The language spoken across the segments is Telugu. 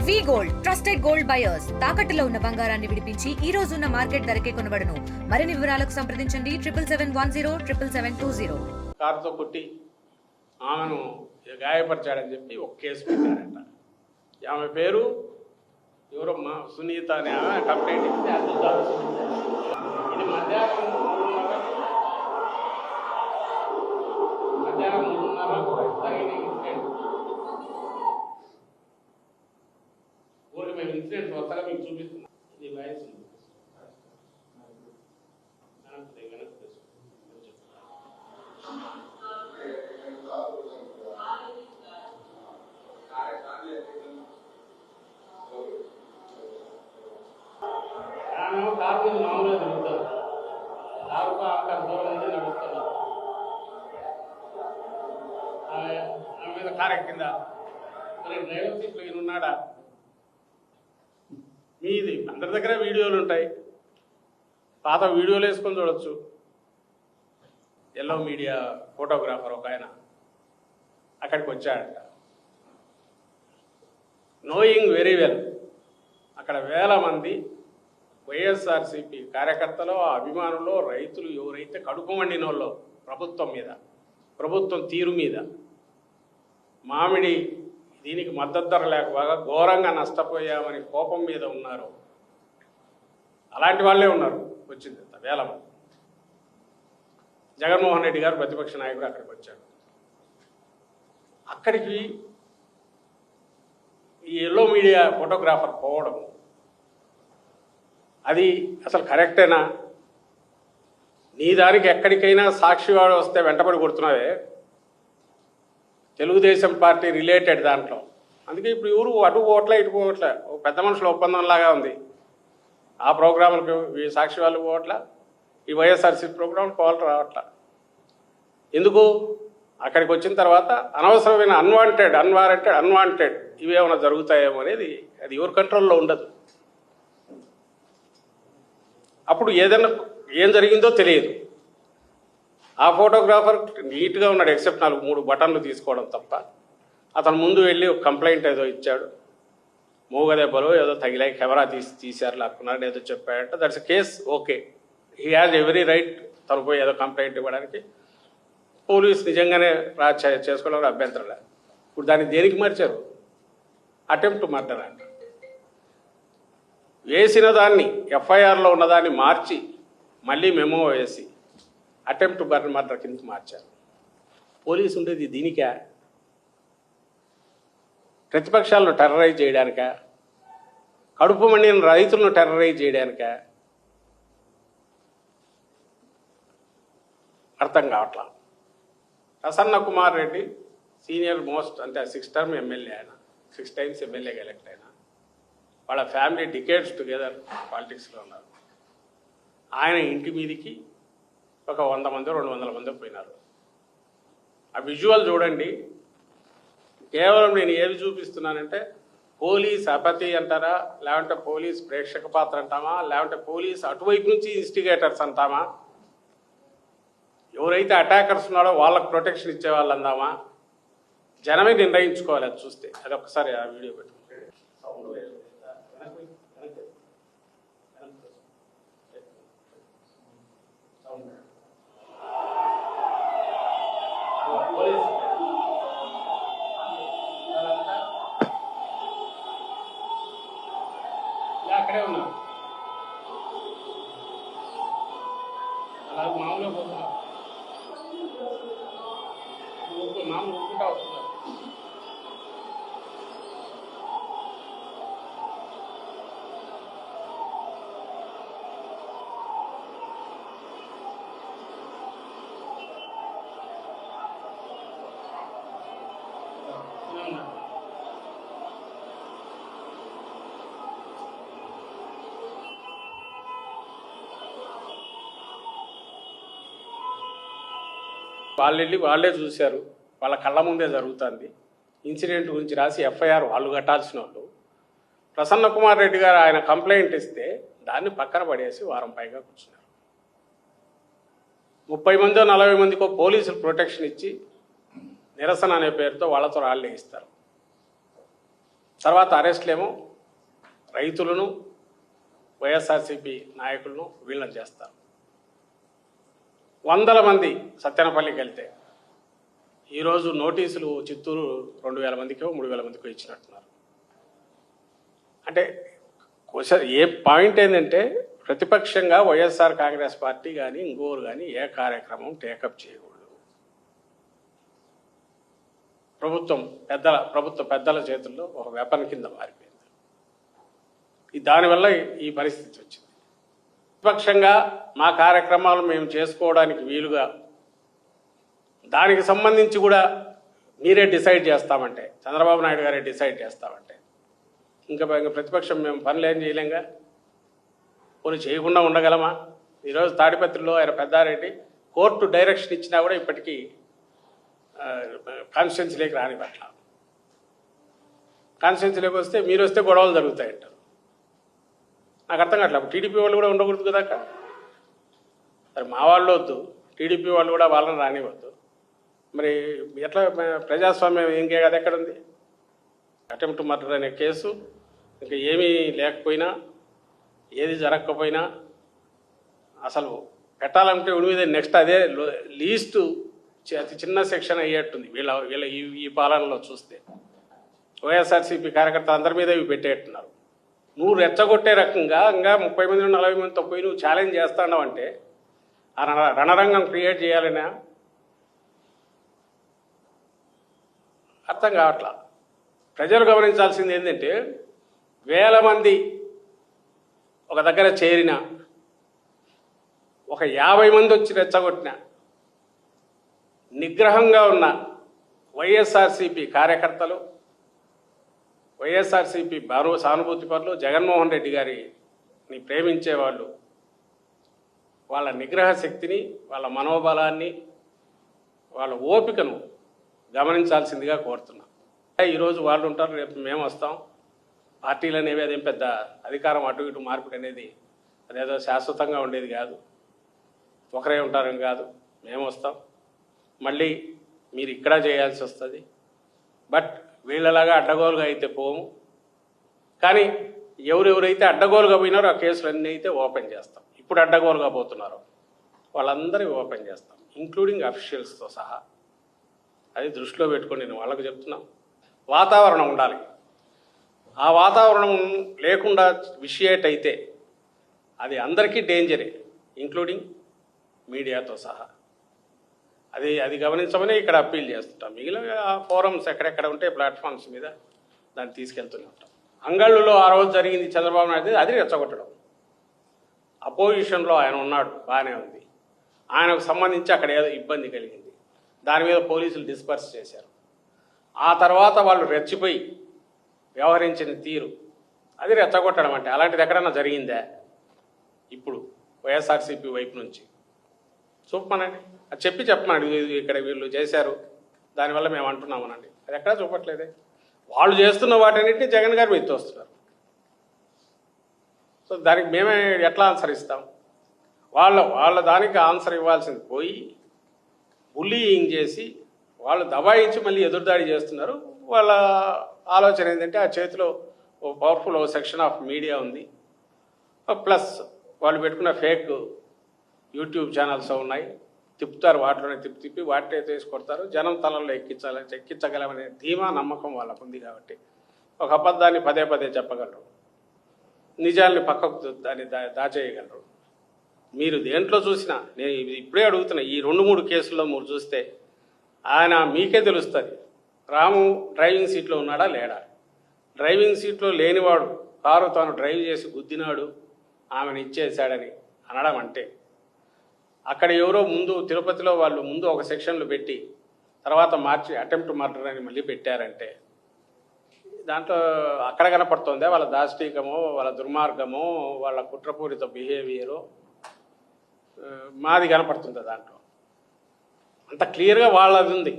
వి గోల్డ్ ట్రస్టెడ్ గోల్డ్ బయర్స్ తాకట్టులో ఉన్న బంగారాన్ని విడిపించి ఈ రోజు ఉన్న మార్కెట్ ధరకే కొనబడును. మరిన్ని వివరాలకు సంప్రదించండి 77107720. కారుతో కొట్టి ఆమెను గాయపరిచాడని చెప్పి ఒక కేసు పెట్టారట. ఆమె పేరు ఎవరమ్మా సునీత అని ఆమె కంప్లైంట్ ఇస్తే అది ఇది మధ్యాహ్నం 3:30 ఇన్సిడెంట్. ఊరికి మేము ఇన్సిడెంట్ వస్తాగా మీకు చూపిస్తున్నాం. ఇది వాయిస్ కారు మీద మామూలుగా తిరుగుతారు. కారుకు ఆమె దూరం నుంచి నడుస్తున్నారు. ఆమె మీద కారు ఎక్కిందా? మరి డ్రైవర్ సీట్లో ఈయన ఉన్నాడా? మీది అందరి దగ్గర వీడియోలు ఉంటాయి. పాత వీడియోలు వేసుకొని చూడొచ్చు. ఎల్లో మీడియా ఫోటోగ్రాఫర్ ఒక ఆయన అక్కడికి వచ్చాడట. నోయింగ్ వెరీ వెల్ అక్కడ వేల మంది వైఎస్ఆర్సీపీ కార్యకర్తలు, అభిమానులు, రైతులు ఎవరైతే కడుపు మండినోళ్ళో ప్రభుత్వం మీద, ప్రభుత్వం తీరు మీద, మామిడి దీనికి మద్దతు ధర లేకపోగా ఘోరంగా నష్టపోయామని కోపం మీద ఉన్నారు. అలాంటి వాళ్ళే ఉన్నారు. వచ్చింది వేల మంది. జగన్మోహన్ రెడ్డి గారు ప్రతిపక్ష నాయకుడు అక్కడికి వచ్చాడు. అక్కడికి ఈ ఎల్లో మీడియా ఫోటోగ్రాఫర్ పోవడం అది అసలు కరెక్టేనా? నీ దానికి ఎక్కడికైనా సాక్షివాడు వస్తే వెంటబడి కొడుతున్నావే. తెలుగుదేశం పార్టీ రిలేటెడ్ దాంట్లో. అందుకే ఇప్పుడు ఎవరు అటు పోవట్లే ఇటు పోవట్లే. ఒక పెద్ద మనుషుల ఒప్పందంలాగా ఉంది. ఆ ప్రోగ్రాంలకు సాక్షి వాళ్ళు పోవట్లా, ఈ వైఎస్ఆర్సీ ప్రోగ్రాంకి పోవాలి రావట్లా. ఎందుకు? అక్కడికి వచ్చిన తర్వాత అనవసరమైన అన్వాంటెడ్ ఇవేమైనా జరుగుతాయేమో అనేది అది ఎవరి కంట్రోల్లో ఉండదు. అప్పుడు ఏదైనా ఏం జరిగిందో తెలియదు. ఆ ఫోటోగ్రాఫర్ నీట్గా ఉన్నాడు, ఎక్సెప్ట్ 3 బటన్లు తీసుకోవడం తప్ప. అతను ముందు వెళ్ళి ఒక కంప్లైంట్ ఏదో ఇచ్చాడు. మూగదెబ్బలో ఏదో తగిలాయి, కెమెరా తీశారు, లాక్కున్నారు ఏదో చెప్పాడంట. That's case okay. He has every right తను పోయి ఏదో కంప్లైంట్ ఇవ్వడానికి. పోలీసు నిజంగానే చేసుకోవడం అభ్యంతరం లేదు. ఇప్పుడు దాన్ని దేనికి మార్చారు? అటెంప్ట్ మర్డర్ అంట. వేసిన దాన్ని ఎఫ్ఐఆర్లో ఉన్నదాన్ని మార్చి మళ్ళీ మెమో వేసి అటెంప్ట్ మర్డర్ కిందకి మార్చారు. పోలీసు ఉండేది దీనికా? ప్రతిపక్షాలను టెర్రరైజ్ చేయడానికా? కడుపు మండిన రైతులను టెర్రరైజ్ చేయడానికా? అర్థం కావట్లా. ప్రసన్న కుమార్ రెడ్డి సీనియర్ మోస్ట్, అంటే 6 టర్మ్ ఎమ్మెల్యే. ఆయన 6 టైమ్స్ ఎమ్మెల్యేగా ఎలక్ట్ అయినా. వాళ్ళ ఫ్యామిలీ డికేడ్స్ టుగెదర్ పాలిటిక్స్లో ఉన్నారు. ఆయన ఇంటి మీదికి ఒక 100 మంది 200 మంది పోయినారు. ఆ విజువల్ చూడండి. కేవలం నేను ఏది చూపిస్తున్నానంటే పోలీస్ అపతి అంటారా, లేకుంటే పోలీస్ ప్రేక్షక పాత్ర అంటామా, లేకుంటే పోలీస్ అటువైపు నుంచి ఇన్స్టిగేటర్స్ అంటామా, ఎవరైతే అటాకర్స్ ఉన్నాడో వాళ్ళకు ప్రొటెక్షన్ ఇచ్చే వాళ్ళు అందామా, జనమే నిర్ణయించుకోవాలి. అది చూస్తే అది ఒక్కసారి ఆ వీడియో పెట్టుకుంటే అక్కడే ఉన్నారు. అలా మామూలుగా పోతున్నారు. మామూలు ఊరుకుంటా వస్తున్నారు. వాళ్ళు వెళ్ళి వాళ్ళే చూశారు. వాళ్ళ కళ్ళ ముందే జరుగుతుంది. ఇన్సిడెంట్ గురించి రాసి ఎఫ్ఐఆర్ వాళ్ళు కట్టాల్సిన వాళ్ళు. ప్రసన్న కుమార్ రెడ్డి గారు ఆయన కంప్లైంట్ ఇస్తే దాన్ని పక్కన పడేసి వారం పైగా కూర్చున్నారు. 30 మందో 40 మందికో పోలీసులు ప్రొటెక్షన్ ఇచ్చి నిరసన అనే పేరుతో వాళ్ళతో రాళ్ళే ఇస్తారు. తర్వాత అరెస్ట్లేమో రైతులను వైఎస్ఆర్సీపీ నాయకులను వీళ్ళని చేస్తారు. వందల మంది సత్యనపల్లికి వెళ్తే ఈరోజు నోటీసులు చిత్తూరు 2,000 మందికో 3,000 మందికో ఇచ్చినట్టున్నారు. అంటే ఏ పాయింట్ ఏంటంటే ప్రతిపక్షంగా వైఎస్ఆర్ కాంగ్రెస్ పార్టీ కానీ ఇంకోరు కానీ ఏ కార్యక్రమం టేకప్ చేయకూడదు. ప్రభుత్వ పెద్దల చేతుల్లో ఒక వెపన్ కింద మారిపోయింది. దానివల్ల ఈ పరిస్థితి వచ్చింది. ప్రతిపక్షంగా మా కార్యక్రమాలు మేము చేసుకోవడానికి వీలుగా దానికి సంబంధించి కూడా మీరే డిసైడ్ చేస్తామంటే, చంద్రబాబు నాయుడు గారే డిసైడ్ చేస్తామంటే ఇంకా ప్రతిపక్షం మేము పనులు ఏం చేయలేంగా, కొన్ని చేయకుండా ఉండగలమా? ఈరోజు తాడిపత్రిలో ఆయన పెద్దారెడ్డి కోర్టు డైరెక్షన్ ఇచ్చినా కూడా ఇప్పటికీ కాన్స్టిట్యున్సీలోకి రాని పట్ల. కాన్స్టిట్యున్సీలోకి వస్తే మీరు వస్తే గొడవలు జరుగుతాయంటారు. నాకు అర్థం కావట్లేదు. టీడీపీ వాళ్ళు కూడా ఉండకూడదు కదా అక్కడ. మరి మా వాళ్ళు వద్దు, టీడీపీ వాళ్ళు కూడా వాళ్ళని రానివద్దు. మరి ఎట్లా ప్రజాస్వామ్యం ఏం కదా ఎక్కడ ఉంది? అటెంప్ట్ మర్డర్ అనే కేసు ఇంకా ఏమీ లేకపోయినా, ఏది జరగకపోయినా అసలు పెట్టాలంటే ఉడిమిదే నెక్స్ట్ అదే లీస్ట్ అతి చిన్న సెక్షన్ అయ్యేట్టుంది వీళ్ళ ఈ పాలనలో చూస్తే. వైఎస్ఆర్సీపీ కార్యకర్తలు అందరి మీద ఇవి పెట్టేట్టున్నారు. నువ్వు రెచ్చగొట్టే రకంగా ఇంకా 30 మంది 40 మందితో పోయి నువ్వు ఛాలెంజ్ చేస్తున్నావు అంటే ఆ రణరంగం క్రియేట్ చేయాలనే అర్థం కావట్లా. ప్రజలు గమనించాల్సింది ఏంటంటే వేల మంది ఒక దగ్గర చేరిన, ఒక 50 మంది వచ్చి రెచ్చగొట్టిన, నిగ్రహంగా ఉన్న వైఎస్ఆర్సీపీ కార్యకర్తలు, వైఎస్ఆర్సీపీ సానుభూతి పరులు, జగన్మోహన్ రెడ్డి గారిని ప్రేమించేవాళ్ళు వాళ్ళ నిగ్రహ శక్తిని, వాళ్ళ మనోబలాన్ని, వాళ్ళ ఓపికను గమనించాల్సిందిగా కోరుతున్నాం. ఈరోజు వాళ్ళు ఉంటారు, రేపు మేము వస్తాం. పార్టీలు అనేవి అదేం పెద్ద అధికారం అటు ఇటు మార్పిడి అనేది అదేదో శాశ్వతంగా ఉండేది కాదు. ఒకరే ఉంటారని కాదు, మేము వస్తాం. మళ్ళీ మీరు ఇక్కడ చేయాల్సి వస్తుంది. బట్ వీళ్ళలాగా అడ్డగోలుగా అయితే పోము. కానీ ఎవరెవరైతే అడ్డగోలుగా పోయినారో ఆ కేసులన్నీ అయితే ఓపెన్ చేస్తాం. ఇప్పుడు అడ్డగోలుగా పోతున్నారో వాళ్ళందరూ ఓపెన్ చేస్తాం, ఇంక్లూడింగ్ అఫీషియల్స్తో సహా. అది దృష్టిలో పెట్టుకొని నేను వాళ్ళకు చెప్తున్నాం. వాతావరణం ఉండాలి. ఆ వాతావరణం లేకుండా విషయేట్ అయితే అది అందరికీ డేంజరే, ఇంక్లూడింగ్ మీడియాతో సహా. అది గమనించమని ఇక్కడ అప్పీల్ చేస్తుంటాం. మిగిలిన ఫోరమ్స్ ఎక్కడెక్కడ ఉంటే ప్లాట్ఫామ్స్ మీద దాన్ని తీసుకెళ్తూనే ఉంటాం. అంగళ్ళులో ఆ రోజు జరిగింది చంద్రబాబు నాయుడు, అది రెచ్చగొట్టడం. అపోజిషన్లో ఆయన ఉన్నాడు, బాగానే ఉంది. ఆయనకు సంబంధించి అక్కడ ఏదో ఇబ్బంది కలిగింది, దాని మీద పోలీసులు డిస్పర్స్ చేశారు. ఆ తర్వాత వాళ్ళు రెచ్చిపోయి వ్యవహరించిన తీరు అది రెచ్చగొట్టడం. అంటే అలాంటిది ఎక్కడన్నా జరిగిందా? ఇప్పుడు వైఎస్ఆర్సీపీ వైపు నుంచి చూపమనండి, అది చెప్పమనండి. ఇక్కడ వీళ్ళు చేశారు, దానివల్ల మేము అంటున్నామనండి. అది ఎక్కడా చూపట్లేదే. వాళ్ళు చేస్తున్న వాటన్నిటిని జగన్ గారు ఎత్తొస్తున్నారు. సో దానికి మేమే ఎట్లా ఆన్సర్ ఇస్తాం? వాళ్ళ దానికి ఆన్సర్ ఇవ్వాల్సింది పోయి బుల్లీయింగ్ చేసి వాళ్ళు దబాయించి మళ్ళీ ఎదురుదాడి చేస్తున్నారు. వాళ్ళ ఆలోచన ఏంటంటే ఆ చేతిలో ఓ పవర్ఫుల్ సెక్షన్ ఆఫ్ మీడియా ఉంది, ప్లస్ వాళ్ళు పెట్టుకున్న ఫేక్ యూట్యూబ్ ఛానల్స్ ఉన్నాయి, తిప్పుతారు. వాటిలోనే తిప్పి వాటినే తీసుకొడతారు. జనం తలంలో ఎక్కించగలమనే ధీమా నమ్మకం వాళ్ళకు ఉంది. కాబట్టి ఒక అబద్ధాన్ని పదే పదే చెప్పగలరు, నిజాల్ని పక్కకు దాన్ని దాచేయగలరు. మీరు దేంట్లో చూసినా, నేను ఇప్పుడే అడుగుతున్నా, ఈ 2-3 కేసుల్లో మీరు చూస్తే ఆయన మీకే తెలుస్తుంది. రాము డ్రైవింగ్ సీట్లో ఉన్నాడా లేడా? డ్రైవింగ్ సీట్లో లేనివాడు కారు తాను డ్రైవ్ చేసి గుద్దినాడు, ఆమెను ఇచ్చేశాడని అనడం అంటే, అక్కడ ఎవరో ముందు తిరుపతిలో వాళ్ళు ముందు ఒక సెక్షన్లు పెట్టి తర్వాత మార్చి అటెంప్ట్ మర్డర్ అని మళ్ళీ పెట్టారంటే దాంట్లో అక్కడ కనపడుతుందే వాళ్ళ దాష్టీకమో, వాళ్ళ దుర్మార్గమో, వాళ్ళ కుట్రపూరిత బిహేవియరో మాది కనపడుతుంది. దాంట్లో అంత క్లియర్గా వాళ్ళది ఉంది.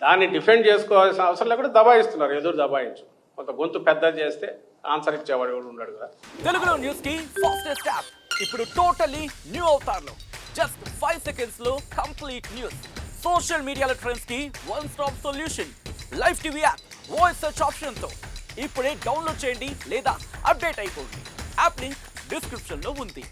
దాన్ని డిఫెండ్ చేసుకోవాల్సిన అవసరం లేకుండా దబాయిస్తున్నారు, ఎదురు దబాయించు. కొంత గొంతు పెద్ద చేస్తే ఆన్సర్ ఇచ్చేవాడు ఎవడు ఉన్నాడు కదా. తెలుగులో న్యూస్ కి ఫాస్టెస్ట్ యాప్ ఇప్పుడు టోటలీ న్యూ అవతార్లో జస్ట్ 5 seconds లో కంప్లీట్ న్యూస్. సోషల్ మీడియాలో ట్రెండ్స్ కి one stop solution. Live TV app voice search option తో ఇప్పుడే డౌన్లోడ్ చేయండి లేదా అప్డేట్ అయిపోండి. యాప్ లింక్ డిస్క్రిప్షన్ లో ఉంది.